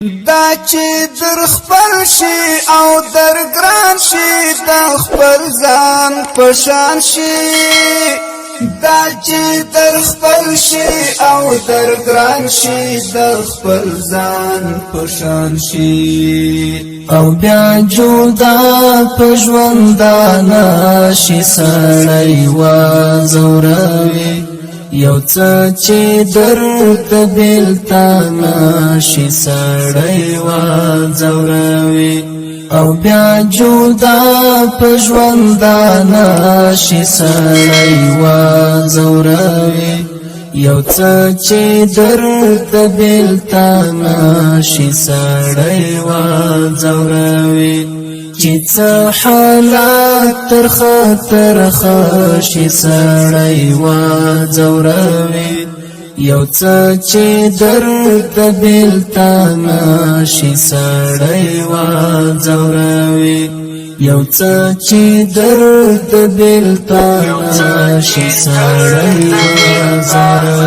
دا چې در خپل شي او در ګران شي د خپل ځان پشان شي دا چې در خپل شي او در ګران شي د خپل ځان پشان شي او بیا جدا پژوندانا شي سړی وازوروي یو څه چې درد بلتانا شي سړی وازوروي او بیا جدا پژوندانا شي سړی وازوروي یو څه چې درد بلتانا شي سړی وازوروي چې څه حالات تر خطر خشي سړی وازوروي یو څه چې درد بلتانا شي سړی وازوروي یو څه چې درد بلتانا شي سړی وازوروي